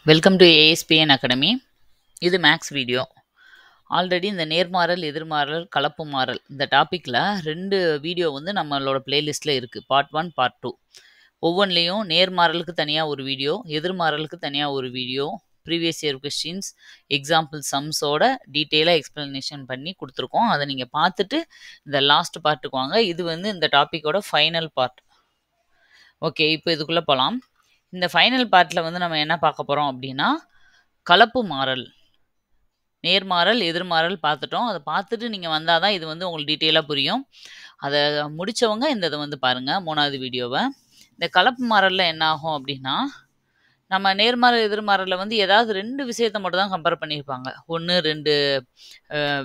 Welcome to ASPN academy. இது maths video. Already இந்த நேர்மாறல், எதிர்மாறல், கலப்பு மாறல் இந்த டாப்பிக்கில் 2 வீடியோ வந்து நம்மளோட பிளேலிஸ்ட்டில் இருக்குது. Part 1, part 2. ஒவ்வொன்றிலையும் நேர்மாறலுக்கு தனியாக ஒரு வீடியோ, எதிர்மாறலுக்கு தனியாக ஒரு video, previous year questions, example சம்ஸோட டீட்டெயிலாக எக்ஸ்ப்ளனேஷன் பண்ணி கொடுத்துருக்கோம். அதை நீங்கள் பார்த்துட்டு இந்த லாஸ்ட் பார்ட்டுக்கு வாங்க. இது வந்து இந்த டாப்பிக்கோட ஃபைனல் பார்ட். ஓகே, இப்போ இதுக்குள்ளே போகலாம். இந்த ஃபைனல் பார்ட்டில் வந்து நம்ம என்ன பார்க்க போகிறோம் அப்படின்னா, கலப்பு மாறல், நேர்மாறல், எதிர்மாறல் பார்த்துட்டோம். அதை பார்த்துட்டு நீங்கள் வந்தால் தான் இது வந்து உங்களுக்கு டீட்டெயிலாக புரியும். அதை முடித்தவங்க இந்த இதை வந்து பாருங்கள், 3வது வீடியோவை. இந்த கலப்பு மாறலில் என்ன ஆகும் அப்படின்னா, நம்ம நேர்மாறல், எதிர்மாறலில் வந்து ஏதாவது 2 விஷயத்தை மட்டும் தான் கம்பேர் பண்ணியிருப்பாங்க. 1, 2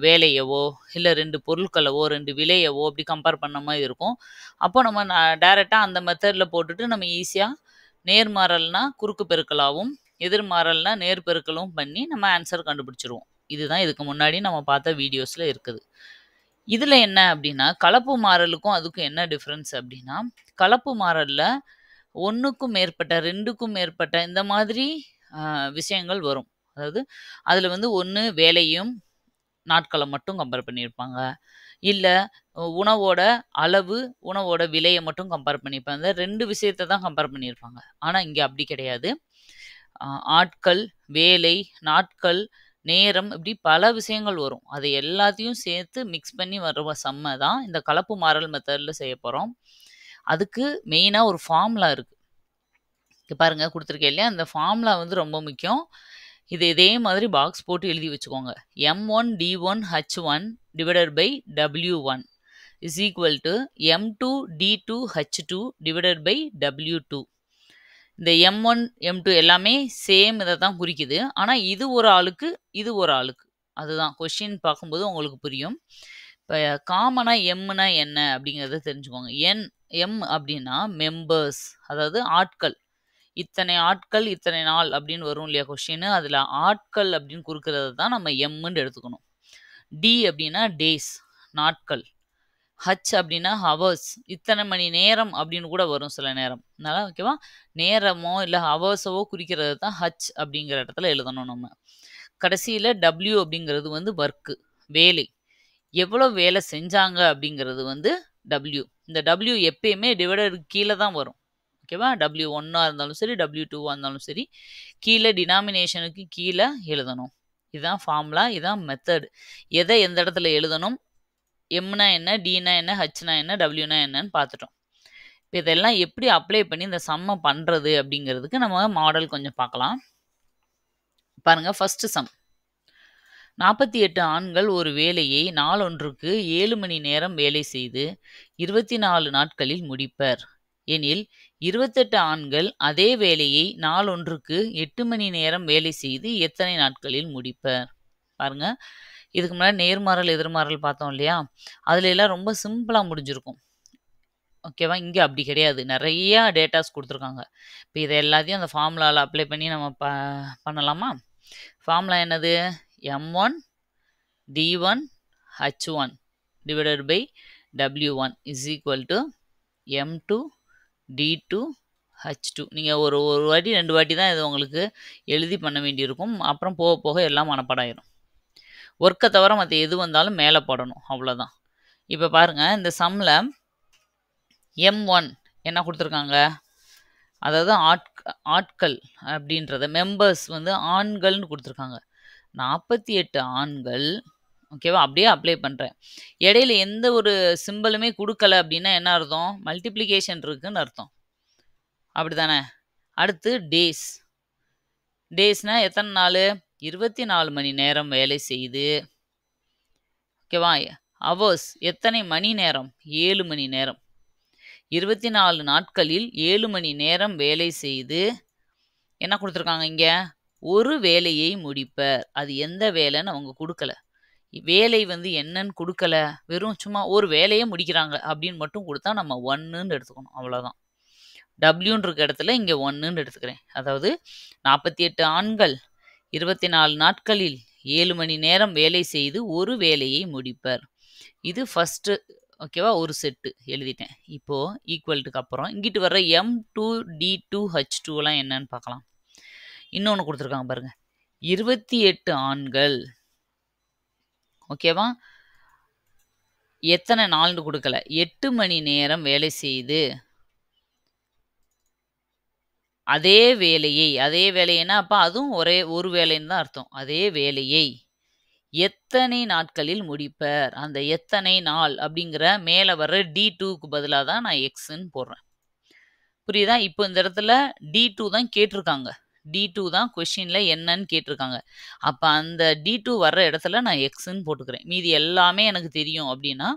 வேலையவோ, இல்லை 2 பொருட்களவோ, 2 விலையவோ அப்படி கம்பேர் பண்ண மாதிரி இருக்கும். அப்போ நம்ம டைரெக்டாக அந்த மெத்தடில் போட்டுட்டு நம்ம ஈஸியாக நேர்மாறல்னா குறுக்கு பெருக்கலாகவும், எதிர்மாறல்னா நேர் பெருக்கலும் பண்ணி நம்ம ஆன்சர் கண்டுபிடிச்சிருவோம். இதுதான் இதுக்கு முன்னாடி நம்ம பார்த்த வீடியோஸில் இருக்குது. இதில் என்ன அப்படின்னா, கலப்பு மாறலுக்கும் அதுக்கும் என்ன டிஃப்ரென்ஸ் அப்படின்னா, கலப்பு மாறலில் 1க்கும் மேற்பட்ட, 2க்கும் மேற்பட்ட இந்த மாதிரி விஷயங்கள் வரும். அதாவது அதில் வந்து 1 வேலையும் நாட்களை மட்டும் கம்பேர் பண்ணியிருப்பாங்க, இல்லை உணவோட அளவு, உணவோட விலையை மட்டும் கம்பேர் பண்ணியிருப்பாங்க. 2 விஷயத்தை தான் கம்பேர் பண்ணியிருப்பாங்க. ஆனால் இங்கே அப்படி கிடையாது. ஆட்கள், வேலை, நாட்கள், நேரம், இப்படி பல விஷயங்கள் வரும். அதை எல்லாத்தையும் சேர்த்து மிக்ஸ் பண்ணி வர்ற சம்மை தான் இந்த கலப்பு மாறல் மெத்தடில் செய்ய போகிறோம். அதுக்கு மெயினாக ஒரு ஃபார்முலா இருக்குது. இங்கே பாருங்கள், கொடுத்துருக்கேன் இல்லையா, அந்த ஃபார்முலா வந்து ரொம்ப முக்கியம். இது இதே மாதிரி பாக்ஸ் போட்டு எழுதி வச்சுக்கோங்க. M1D1H1 divided by W1 is equal to M2D2H2 divided by W2. இந்த M1, M2 எல்லாமே சேம் இதை தான் குறிக்குது. ஆனால் இது ஒரு ஆளுக்கு, இது ஒரு ஆளுக்கு. அதுதான் கொஷின் பார்க்கும்போது உங்களுக்கு புரியும். இப்போ காமனாக எம்னா என்ன அப்படிங்கிறத தெரிஞ்சுக்கோங்க. எம் அப்படின்னா மெம்பர்ஸ், அதாவது ஆட்கள். இத்தனை ஆட்கள், இத்தனை நாள் அப்படின்னு வரும் இல்லையா கொஷின். அதில் ஆட்கள் அப்படின்னு குறிக்கிறது தான் நம்ம எம்முன்னு எடுத்துக்கணும். டி அப்படின்னா டேஸ், நாட்கள். ஹச் அப்படின்னா ஹவர்ஸ், இத்தனை மணி நேரம் அப்படின்னு கூட வரும் சில நேரம். அதனால் ஓகேவா, நேரமோ இல்லை ஹவர்ஸோ குறிக்கிறது தான் ஹச் அப்படிங்கிற இடத்துல எழுதணும் நம்ம. கடைசியில் டபிள்யூ அப்படிங்கிறது வந்து ஒர்க்கு, வேலை. எவ்வளோ வேலை செஞ்சாங்க அப்படிங்கிறது வந்து டபிள்யூ. இந்த டபிள்யூ எப்பயுமே டிவைடர் கீழே தான் வரும். ஓகேவா, W1 இருந்தாலும் சரி, W2 இருந்தாலும் சரி, கீழே டினாமினேஷனுக்கு கீழே எழுதணும். இதுதான் ஃபார்முலா, இதுதான் மெத்தட். எதை எந்த இடத்துல எழுதணும், எம்னா என்ன, டினா என்ன, ஹச்னா என்ன, டபிள்யூனா என்னன்னு பார்த்துட்டோம். இப்போ இதெல்லாம் எப்படி அப்ளை பண்ணி இந்த சம்மை பண்ணுறது அப்படிங்கிறதுக்கு நம்ம மாடல் கொஞ்சம் பார்க்கலாம். பாருங்கள், ஃபஸ்ட்டு சம். 48 ஆண்கள் ஒரு வேலையை நாளொன்றுக்கு 7 மணி நேரம் வேலை செய்து 24 நாட்களில் முடிப்பர் எனில் 28 ஆண்கள் அதே வேலையை நாளொன்றுக்கு 8 மணி நேரம் வேலை செய்து எத்தனை நாட்களில் முடிப்பர்? பாருங்க, இதுக்கு முன்னாடி நேர்மாறல், எதிர்மாறல் பார்த்தோம் இல்லையா, அதுல எல்லாம் ரொம்ப சிம்பிளா முடிஞ்சிருக்கும். ஓகேவா, இங்கே அப்படி கிடையாது, நிறைய டேட்டாஸ் கொடுத்துருக்காங்க. இப்போ இதை எல்லாத்தையும் அந்த ஃபார்முலாவில் அப்ளை பண்ணி நம்ம பண்ணலாமா? ஃபார்முலா என்னது? M1 D1 H1 divided by W1 is equal to M2 D2 H2. நீங்கள் ஒரு வாட்டி 2 வாட்டி தான் இது உங்களுக்கு எழுதி பண்ண வேண்டியிருக்கும். அப்புறம் போக போக எல்லாம் மனப்பாடாயிரும். ஒர்க்கை தவிர மற்ற எது வந்தாலும் மேலே போடணும், அவ்வளோதான். இப்போ பாருங்கள், இந்த சம்மில் M1 என்ன கொடுத்துருக்காங்க, அதாவது ஆட்கள் அப்படின்றத மெம்பர்ஸ் வந்து ஆண்கள்னு கொடுத்துருக்காங்க. 48 ஆண்கள். ஓகேவா, அப்படியே அப்ளை பண்ணுறேன். இடையில எந்த ஒரு சிம்பிளுமே கொடுக்கல அப்படின்னா என்ன அர்த்தம்? மல்டிப்ளிகேஷன் இருக்குன்னு அர்த்தம். அப்படி தானே? அடுத்து டேஸ். டேஸ்னா எத்தனை நாள்? 24 மணி நேரம் வேலை செய்து. ஓகேவா, ஹவர்ஸ் எத்தனை மணி நேரம்? 7 மணி நேரம். 24 நாட்களில் 7 மணி நேரம் வேலை செய்து என்ன கொடுத்துருக்காங்க இங்கே? ஒரு வேலையை முடிப்பர். அது எந்த வேலைன்னு அவங்க கொடுக்கல. வேலை வந்து என்னன்னு கொடுக்கல, வெறும் சும்மா ஒரு வேலையை முடிக்கிறாங்க அப்படின்னு மட்டும் கொடுத்தா நம்ம 1ன்னு எடுத்துக்கணும், அவ்வளோதான். டபிள்யூன்னு இருக்க இடத்துல இங்கே 1ன்னு எடுத்துக்கிறேன். அதாவது 48 ஆண்கள் 24 நாட்களில் 7 மணி நேரம் வேலை செய்து ஒரு வேலையை முடிப்பர். இது ஃபஸ்ட்டு. ஓகேவா, ஒரு செட்டு எழுதிட்டேன். இப்போது ஈக்குவல்ட்டுக்கு அப்புறம் இங்கிட்டு வர்ற M2D2H2 என்னன்னு பார்க்கலாம். இன்னொன்னு குடுத்துருக்காங்க பாருங்க. 28 ஆண்கள். ஓகேவா? எத்தனை நாள்னு குடுக்கல. 8 மணி நேரம் வேலை செய்து அதே வேலைன்னா, அப்ப அதுவும் ஒரு வேலைன்னு தான் அர்த்தம். அதே வேலையை எத்தனை நாட்களில் முடிப்பர்? அந்த எத்தனை நாள் அப்படிங்கிற மேல வர்ற D2க்கு பதிலா தான் நான் எக்ஸ்ன்னு போடுறேன். புரியுதா? இப்போ இந்த இடத்துல D2 தான் கேட்டிருக்காங்க. D2 தான் கொஸ்டின்ல என்னன்னு கேட்டிருக்காங்க. அப்ப அந்த D2 வர்ற இடத்துல நான் எக்ஸ்ன்னு போட்டுக்கிறேன். மீதி எல்லாமே எனக்கு தெரியும் அப்படின்னா,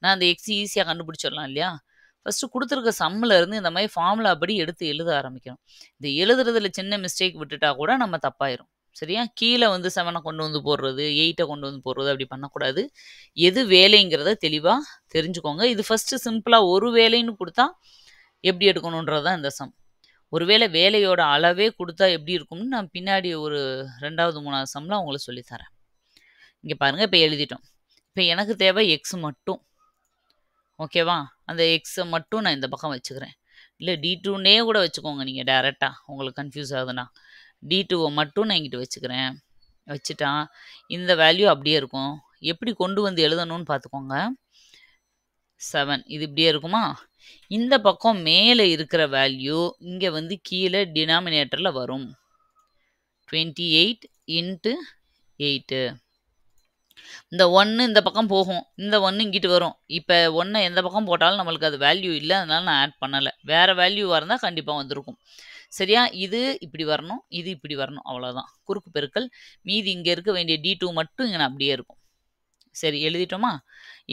நான் அந்த எக்ஸ் ஈஸியா கண்டுபிடிச்சிடலாம் இல்லையா? ஃபர்ஸ்ட்டு குடுத்துருக்க சம்முல இருந்து இந்த மாரி ஃபார்முலா படி எடுத்து எழுத ஆரம்பிக்கணும். இந்த எழுதுறதுல சின்ன மிஸ்டேக் விட்டுட்டா கூட நம்ம தப்பாயிரும். சரியா? கீழ வந்து 7 கொண்டு வந்து போடுறது, 8 கொண்டு வந்து போடுறது அப்படி பண்ணக்கூடாது. எது வேலைங்கிறத தெளிவா தெரிஞ்சுக்கோங்க. இது ஃபர்ஸ்ட்டு சிம்பிளா ஒரு வேலைன்னு குடுத்தா எப்படி எடுக்கணுன்றது தான் இந்த சம். ஒருவேளை வேலையோட அளவே குடுத்தா எப்படி இருக்கும்னு நான் பின்னாடி ஒரு 2வது, 3வது சம்ல உங்களுக்கு சொல்லி தரேன். இங்க பாருங்க இப்ப எழுதிட்டோம். இப்ப எனக்கு தேவை எக்ஸ் மட்டும். ஓகேவா? அந்த எக்ஸ மட்டும் நான் இந்த பக்கம் வச்சுக்கிறேன். இல்ல D2ன்னே கூட வச்சுக்கோங்க நீங்க டைரக்ட்டா. உங்களுக்கு கன்ஃப்யூஸ் ஆகுதுன்னா. D2வ மட்டும் நான் இங்கிட்டு வச்சுக்கிறேன். வச்சுட்டா, இந்த வேல்யூ அப்படியே இருக்கும். எப்படி கொண்டு வந்து எழுதணும்னு பார்த்துக்கோங்க. 7 இது இப்படியே இருக்குமா? இந்த பக்கம் மேல இருக்கிற வேல்யூ இங்க வந்து கீழ டினாமினேட்டர்ல வரும். 28 இன்டு 8. இந்த 1 இந்த பக்கம் போகும். இந்த 1 இங்கிட்டு வரும். இப்ப 1 எந்த பக்கம் போட்டாலும் நம்மளுக்கு அது வேல்யூ இல்ல. அதனால நான் ஆட் பண்ணல. வேற வேல்யூவா இருந்தா கண்டிப்பா வந்திருக்கும். சரியா? இது இப்படி வரணும். இது இப்படி வரணும். அவ்வளோதான். குறுக்கு பெருக்கல். மீதி இங்க இருக்க வேண்டிய D2 மட்டும் இங்க அப்படியே இருக்கும். சரி எழுதிட்டோமா?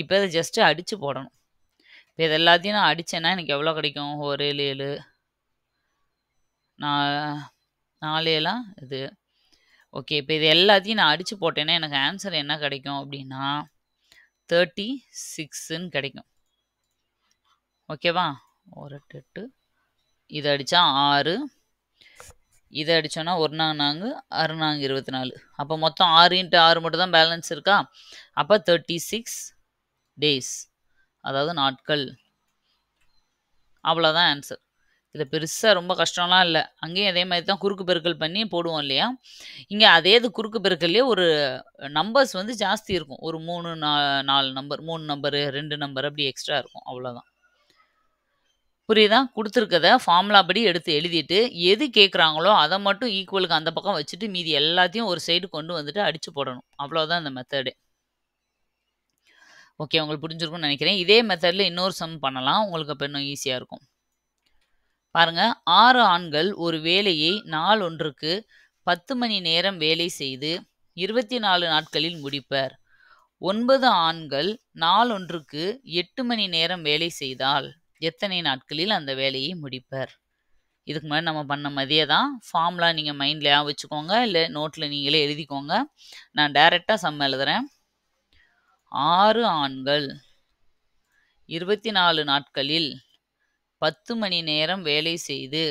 இப்ப இத ஜஸ்ட் அடிச்சு போடணும். இப்ப இது எல்லாத்தையும் நான் அடிச்சேன்னா எனக்கு எவ்வளோ கிடைக்கும்? 1 7 7 4 7 இது. ஓகே. இப்ப இது எல்லாத்தையும் நான் அடிச்சு போட்டேன்னா எனக்கு ஆன்சர் என்ன கிடைக்கும் அப்படின்னா 36ன்னு கிடைக்கும். ஓகேவா? 1 8 8 இத அடிச்சா 6 இத அடிச்சோன்னா 1 4 6 4 24. அப்ப மொத்தம் 6 இன்டு 6 மட்டும் தான் பேலன்ஸ் இருக்கா? அப்ப 36 டேஸ். அதாவது நாட்கள். அவ்வளோதான் ஆன்சர். இத பெருசா ரொம்ப கஷ்டம்லாம் இல்ல. அங்கேயும் அதே மாரி தான் குறுக்கு பெருக்கல் பண்ணி போடுவோம் இல்லையா? இங்க அதே இது குறுக்கு பெருக்கல்லயே ஒரு நம்பர்ஸ் வந்து ஜாஸ்தி இருக்கும். ஒரு 3 4 நம்பர், 3 நம்பரு, 2 நம்பர் அப்படி எக்ஸ்ட்ரா இருக்கும். அவ்வளோதான். புரியுதா? குடுத்துருக்கத ஃபார்முலா படி எடுத்து எழுதிட்டு, எது கேட்குறாங்களோ அத மட்டும் ஈக்குவலுக்கு அந்த பக்கம் வச்சுட்டு, மீதி எல்லாத்தையும் ஒரு சைடு கொண்டு வந்துட்டு அடிச்சு போடணும். அவ்வளோதான் இந்த மெத்தடே. ஓகே. உங்களுக்கு புரிஞ்சிருக்கும்னு நெனைக்கிறேன். இதே மெத்தட்ல இன்னொரு சம் பண்ணலாம். உங்களுக்கு அப்ப இன்னும் ஈஸியா இருக்கும். பாருங்க 6 ஆண்கள் ஒரு வேலையை நாள் ஒன்றுக்கு 10 மணி நேரம் வேலை செய்து 24 நாட்களில் முடிப்பர். 9 ஆண்கள் நாள் ஒன்றுக்கு 8 மணி நேரம் வேலை செய்தால் எத்தனை நாட்களில் அந்த வேலையை முடிப்பர்? இதுக்கு முன்னாடி நம்ம பண்ண மாதிரியே தான். ஃபார்முலா நீங்க மைண்ட்ல ஞாபகம் வச்சுக்கோங்க. இல்ல நோட்ல நீங்களே எழுதிக்கோங்க. நான் டைரக்ட்டா சம் எழுதுறேன். 6 ஆண்கள் 24 நாட்களில் 10 மணி நேரம் வேலை செய்து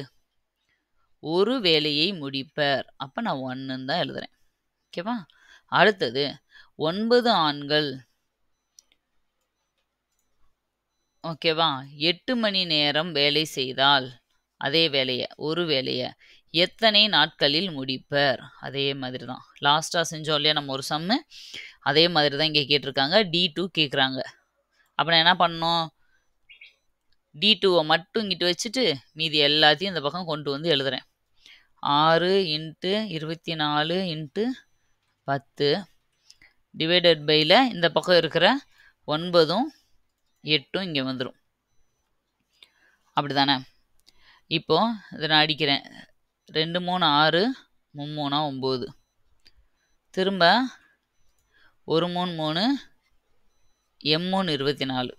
ஒரு வேலையை முடிப்பர். அப்ப நான் 1ன்னு தான் எழுதுறேன். ஓகேவா? அடுத்தது 9 ஆண்கள் ஓகேவா? 8 மணி நேரம் வேலை செய்தால் அதே வேலைய, ஒரு வேலைய எத்தனை நாட்களில் முடிப்பர்? அதே மாதிரி தான். லாஸ்ட்டா செஞ்சோம் இல்லையா நம்ம ஒரு சம்மு? அதே மாதிரி தான் இங்க கேட்டிருக்காங்க. D2 கேட்குறாங்க. அப்ப நான் என்ன பண்ணணும்? D2வ மட்டும் இங்கிட்டு வச்சுட்டு, மீதி எல்லாத்தையும் இந்த பக்கம் கொண்டு வந்து எழுதுறேன். 6 இன்ட்டு 24 இன்ட்டு 10 டிவைடட் பைல இந்த பக்கம் இருக்கிற 9ம் 8ம் இங்க வந்துரும். அப்படிதானே? இப்போ இத நான் அடிக்கிறேன். 2 3 6 3 9 திரும்ப 1 3 3 3 24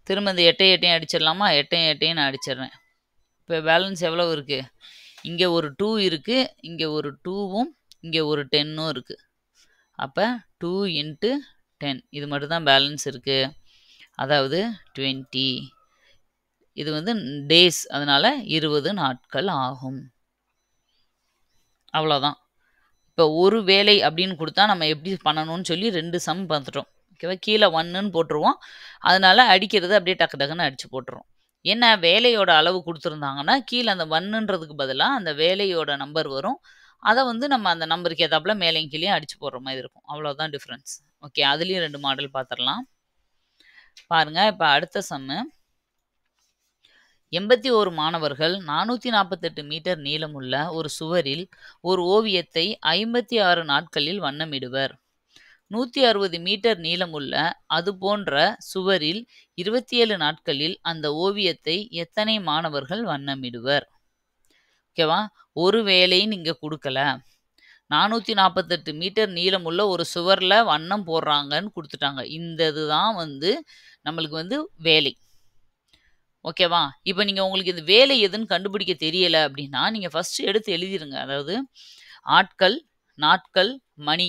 திரும்ப இந்த 8 8 அடிச்சிடலாமா? 8 8 நான் அடிச்சிடுறேன். இப்போ பேலன்ஸ் எவ்வளவு இருக்கு? இங்க ஒரு 2 இருக்கு. இங்க ஒரு 2வும் இங்க ஒரு 10ம் இருக்கு. அப்ப 2 இன்ட்டு 10 இது மட்டும் தான் பேலன்ஸ் இருக்கு. அதாவது 20. இது வந்து டேஸ். அதனால 20 நாட்கள் ஆகும். அவ்வளோதான். இப்போ ஒரு வேலை அப்படின்னு குடுத்தா நம்ம எப்படி பண்ணணும்னு சொல்லி 2 சம் பார்த்துட்டோம். ஓகேவா? கீழ 1ன்னு போட்டுருவோம். அதனால அடிக்கிறது அப்படியே டக்கு டக்குன்னு அடிச்சு போட்டுருவோம். என்ன வேலையோட அளவு குடுத்துருந்தாங்கன்னா, கீழ அந்த 1ன்றதுக்கு பதிலா அந்த வேலையோட நம்பர் வரும். அத வந்து நம்ம அந்த நம்பருக்கு ஏத்தாப்புல மேலயும் கீழயும் அடிச்சு போடுற மாரி இருக்கும். அவ்வளோதான் டிஃபரன்ஸ். ஓகே. அதுலயும் 2 மாடல் பார்த்துரலாம். பாருங்க, இப்ப அடுத்த சம்மு. 81 மாணவர்கள் 448 மீட்டர் நீளமுள்ள ஒரு சுவரில் ஒரு ஓவியத்தை 56 நாட்களில் வண்ணமிடுவர். 160 மீட்டர் நீளமுள்ள அது போன்ற சுவரில் 27 நாட்களில் அந்த ஓவியத்தை எத்தனை மாணவர்கள் வண்ணமிடுவர்? ஓகேவா? ஒரு வேலைன்னு இங்க குடுக்கல. 448 மீட்டர் நீளமுள்ள ஒரு சுவர்ல வண்ணம் போடுறாங்கன்னு குடுத்துட்டாங்க. இந்த இதுதான் வந்து நம்மளுக்கு வந்து வேலை. ஓகேவா? இப்ப நீங்க உங்களுக்கு இந்த வேலை எதுன்னு கண்டுபிடிக்க தெரியல அப்டின்னா, நீங்க ஃபர்ஸ்ட் எடுத்து எழுதிருங்க. அதாவது ஆட்கள், நாட்கள், மணி.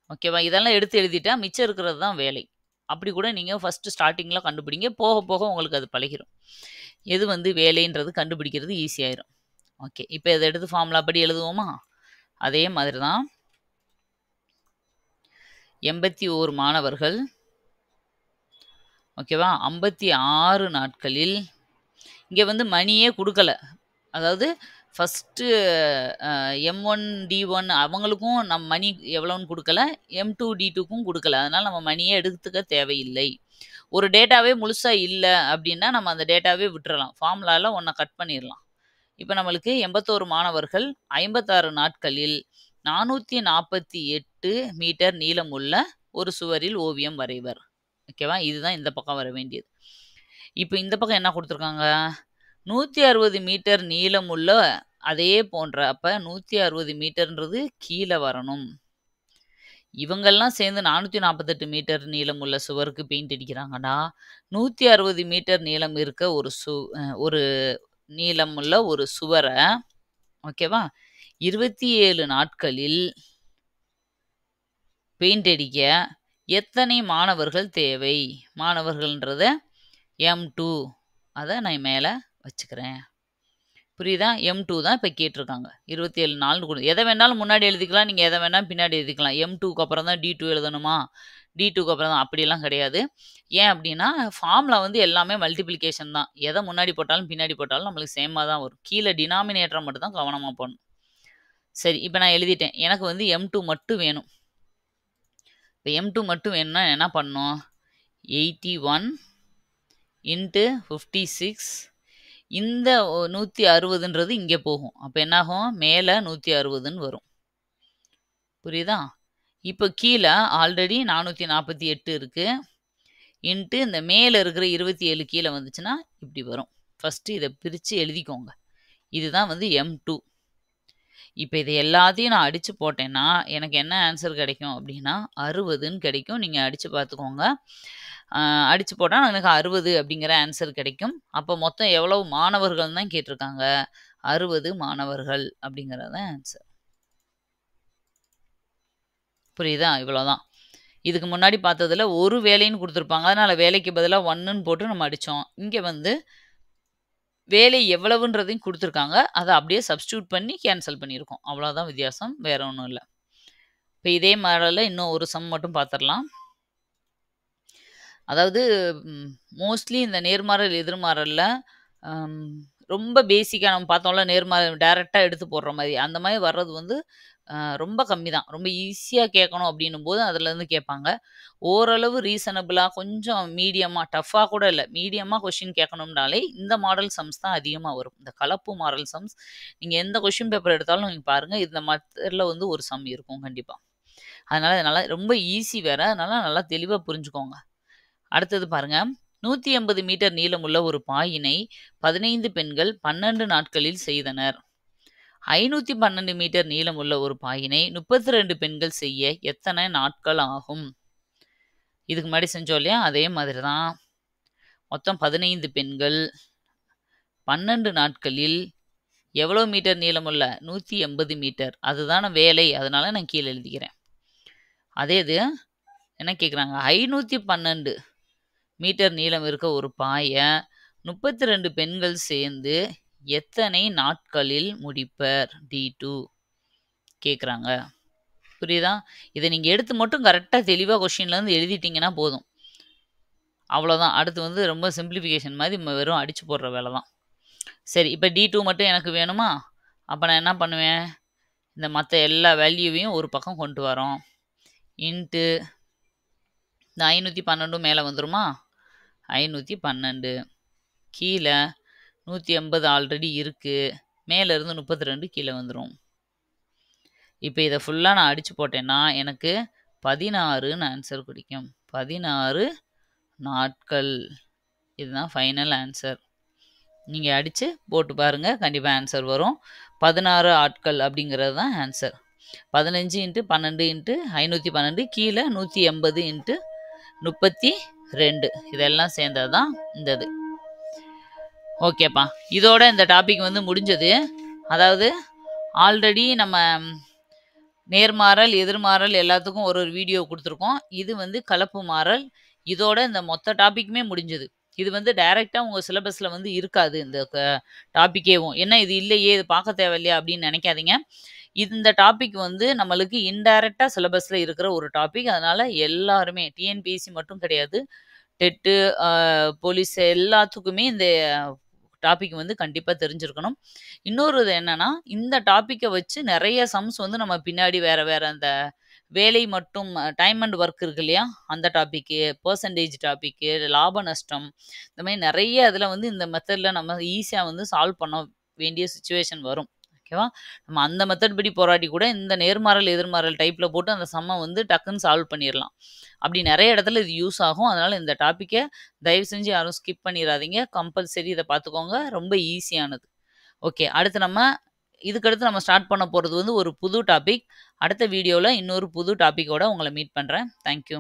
ஓகேவா? இதெல்லாம் எடுத்து எழுதிட்டா மிச்சம் இருக்கிறது தான் வேலை. அப்படி கூட நீங்க ஃபர்ஸ்ட் ஸ்டார்ட்டிங்ல கண்டுபிடிங்க. போக போக உங்களுக்கு அது பழகிரும். எது வந்து வேலைன்றது கண்டுபிடிக்கிறது ஈஸி ஆயிரும். ஓகே. இப்ப இத எடுத்து ஃபார்முலா படி எழுதுவோமா? அதே மாதிரி தான் 81 மாணவர்கள் ஓகேவா? 56 நாட்களில் இங்க வந்து மணியே குடுக்கல. அதாவது ஃபர்ஸ்ட்டு M1, D1 அவங்களுக்கும் மணி எவ்வளோன்னு குடுக்கல. M2, D2க்கும் குடுக்கல. அதனால நம்ம மணியே எடுத்துக்க தேவையில்லை. ஒரு டேட்டாவே முழுசா இல்ல அப்டின்னா, நம்ம அந்த டேட்டாவே விட்டுறலாம். ஃபார்முலால ஒண்ண கட் பண்ணிறலாம். இப்ப நம்மளுக்கு 81 மாணவர்கள் 56 நாட்களில் 448 மீட்டர் நீளமுள்ள ஒரு சுவரில் ஓவியம் வரைவர். ஓகேவா? இதுதான் இந்த பக்கம் வர வேண்டியது. இப்ப இந்த பக்கம் என்ன குடுத்துருக்காங்க? 160 மீட்டர் நீளமுள்ள அதே போன்ற அப்ப 160 மீட்டர்ன்றது கீழ வரணும். இவங்கெல்லாம் சேர்ந்து 448 மீட்டர் நீளமுள்ள சுவருக்கு பெயிண்ட் அடிக்கிறாங்கன்னா, 160 மீட்டர் நீளம் இருக்க ஒரு நீளமுள்ள ஒரு சுவர ஓகேவா? 27 நாட்களில் பெயிண்ட் அடிக்க எத்தனை மாணவர்கள் தேவை? மாணவர்கள்ன்றத M2 அத நான் மேல வச்சுக்கிறேன். புரியுதா? M2 தான் இப்ப கேட்டிருக்காங்க. 27 நாள்னு எத வேணாலும் முன்னாடி எழுதிக்கலாம். நீங்க எத வேணாலும் பின்னாடி எழுதிக்கலாம். M2க்கு அப்புறம் தான் D2 எழுதணுமா? D2க்கு அப்புறம் தான் அப்படிலாம் கிடையாது. ஏன் அப்படின்னா, ஃபார்முலா வந்து எல்லாமே மல்டிப்ளிகேஷன் தான். எத முன்னாடி போட்டாலும், பின்னாடி போட்டாலும் நம்மளுக்கு சேமா தான் வரும். கீழ டினாமினேட்டர மட்டும் தான் கவனமா போடணும். சரி, இப்ப நான் எழுதிட்டேன். எனக்கு வந்து M2 மட்டும் வேணும். இப்ப M2 மட்டும் வேணும்னா என்ன பண்ணணும்? 81 இன்ட்டு 56 இந்த 160ன்றது இங்க போகும். அப்ப என்னாகும்? மேல 160ன்னு வரும். புரியுதா? இப்ப கீழ ஆல்ரெடி 448 இருக்கு. இன்ட்டு இந்த மேல இருக்கிற 27 கீழ வந்துச்சுன்னா, இப்படி வரும். ஃபர்ஸ்ட் இத பிரிச்சு எழுதிக்கோங்க. இதுதான் வந்து M2. இப்ப இது எல்லாத்தையும் நான் அடிச்சு போட்டேன்னா, எனக்கு என்ன ஆன்சர் கிடைக்கும் அப்படின்னா, 60ன்னு கிடைக்கும். நீங்க அடிச்சு பார்த்துக்கோங்க. அடிச்சு போட்டா எனக்கு 60 அப்படிங்கிற ஆன்சர் கிடைக்கும். அப்ப மொத்தம் எவ்வளவு மாணவர்கள்னு தான் கேட்டிருக்காங்க. 60 மாணவர்கள் அப்படிங்கிறது தான் ஆன்சர். புரியுதா? இவ்வளோதான். இதுக்கு முன்னாடி பார்த்ததுல ஒரு வேலைன்னு குடுத்துருப்பாங்க. அதனால வேலைக்கு பதிலா 1ன்னு போட்டு நம்ம அடிச்சோம். இங்க வந்து வேலை எவ்வளவுன்றதையும் குடுத்துருக்காங்க. அத அப்படியே சப்ஸ்டிட்யூட் பண்ணி கேன்சல் பண்ணியிருக்கோம். அவ்வளோதான் வித்தியாசம். வேற ஒண்ணும் இல்ல. இப்ப இதே மாடல்ல இன்னும் ஒரு சம் மட்டும் பார்த்துரலாம். அதாவது மோஸ்ட்லி இந்த நேர்மாறல், எதிர்மாறல்ல அம் ரொம்ப பேசிக்கா நம்ம பார்த்தோம்ல நேர்மாறல் டைரக்ட்டா எடுத்து போடுற மாரி. அந்த மாரி வர்றது வந்து ரொம்ப கம்மி தான். ரொம்ப ஈஸியா கேட்கணும் அப்படின்னும்போது அதுலருந்து கேட்பாங்க. ஓரளவு ரீசனபிளா கொஞ்சம் மீடியமா, டஃப்பா கூட இல்ல. மீடியமா கொஸ்டின் கேட்கணும்னாலே இந்த மாடல் சம்ஸ் தான் அதிகமா வரும். இந்த கலப்பு மாடல் சம்ஸ் நீங்க எந்த கொஸ்டின் பேப்பர் எடுத்தாலும் நீங்க பாருங்க. இந்த மெத்தட்ல வந்து ஒரு சம் இருக்கும் கண்டிப்பா. அதனால ரொம்ப ஈஸி வேற. அதனால நல்லா தெளிவா புரிஞ்சுக்கோங்க. அடுத்தது பாருங்க. 180 மீட்டர் நீளமுள்ள ஒரு பாயினை 15 பெண்கள் 12 நாட்களில் செய்தனர். 512 மீட்டர் நீளமுள்ள ஒரு பாயினை 32 பெண்கள் செய்ய எத்தனை நாட்கள் ஆகும்? இதுக்கு முன்னாடி செஞ்சோம் இல்லையா? அதே மாதிரி தான். மொத்தம் 15 பெண்கள் 12 நாட்களில் எவ்வளோ மீட்டர் நீளமுள்ள? 180 மீட்டர். அதுதான வேலை. அதனால நான் கீழ எழுதிக்கிறேன். அதே இது என்ன கேட்குறாங்க? 512 மீட்டர் நீளம் இருக்க ஒரு பாய 32 பெண்கள் சேர்ந்து எத்தனை நாட்களில் முடிப்பர்? D2 கேட்குறாங்க. புரியுதா? இத நீங்க எடுத்து மட்டும் கரெக்ட்டா தெளிவா கொஸ்டின்ல இருந்து எழுதிட்டீங்கன்னா போதும். அவ்வளோதான். அடுத்து வந்து ரொம்ப சிம்பிளிஃபிகேஷன் மாதிரி வெறும் அடிச்சு போடுற வேலை தான். சரி, இப்போ D2 மட்டும் எனக்கு வேணுமா? அப்போ நான் என்ன பண்ணுவேன்? இந்த மற்ற எல்லா வேல்யூவையும் ஒரு பக்கம் கொண்டு வரோம். இன்ட்டு இந்த 512 மேலே வந்துருமா? 512 கீழே 180 ஆல்ரெடி இருக்குது. மேலேருந்து 32 கீழே வந்துடும். இப்போ இதை ஃபுல்லாக நான் அடித்து போட்டேன்னா எனக்கு 16ன்னு ஆன்சர் கிடைக்கும். 16 நாட்கள். இதுதான் ஃபைனல் ஆன்சர். நீங்கள் அடித்து போட்டு பாருங்கள், கண்டிப்பாக ஆன்சர் வரும். 16 ஆட்கள் அப்படிங்கிறது தான் ஆன்சர். 15 இன்ட்டு 12 இன்ட்டு 512 கீழே 180 இன்ட்டு 32 இதெல்லாம் சேர்ந்தது தான் இந்த இது. ஓகேப்பா, இதோட இந்த டாபிக் வந்து முடிஞ்சது. அதாவது ஆல்ரெடி நம்ம நேர்மாறல் எதிர்மாறல் எல்லாத்துக்கும் ஒரு வீடியோ கொடுத்துருக்கோம். இது வந்து கலப்பு மாறல். இதோட இந்த மொத்த டாபிக்குமே முடிஞ்சது. இது வந்து டைரெக்டாக உங்கள் சிலபஸில் வந்து இருக்காது இந்த டாப்பிக்கேவும். என்ன இது இல்லையே, இது பார்க்க தேவையில்லையா அப்படின்னு நினைக்காதீங்க. இந்த டாபிக் வந்து நம்மளுக்கு இன்டைரக்டாக சிலபஸில் இருக்கிற ஒரு டாபிக். அதனால் எல்லாருமே டிஎன்பிஎஸ்சி மட்டும் கிடையாது, டெட்டு, போலீஸ் எல்லாத்துக்குமே இந்த டாபிக் வந்து கண்டிப்பாக தெரிஞ்சிருக்கணும். இன்னொரு இது என்னன்னா, இந்த டாப்பிக்கை வச்சு நிறைய சம்ஸ் வந்து நம்ம பின்னாடி வேற வேற அந்த வேலை மட்டும் டைம் அண்ட் ஒர்க் இருக்கு இல்லையா, அந்த டாப்பிக்கு, பர்சன்டேஜ் டாப்பிக்கு, லாப நஷ்டம், இந்த மாதிரி நிறைய இதில் வந்து இந்த மெத்தடில் நம்ம ஈஸியாக வந்து சால்வ் பண்ண வேண்டிய சுச்சுவேஷன் வரும். ஓகேவா? நம்ம அந்த மெத்தட் படி போராட்டி கூட இந்த நேர்மாறல் எதிர்மாறல் டைப்பில் போட்டு அந்த சம்மை வந்து டக்குன்னு சால்வ் பண்ணிடலாம். அப்படி நிறைய இடத்துல இது யூஸ் ஆகும். அதனால் இந்த டாப்பிக்கை தயவு செஞ்சு யாரும் ஸ்கிப் பண்ணிடாதீங்க. கம்பல்சரி இதை பார்த்துக்கோங்க. ரொம்ப ஈஸியானது. ஓகே, அடுத்து இதுக்கடுத்து நம்ம ஸ்டார்ட் பண்ண போகிறது வந்து ஒரு புது டாபிக். அடுத்த வீடியோவில் இன்னொரு புது டாப்பிக்கோட உங்களை மீட் பண்ணுறேன். தேங்க்யூ.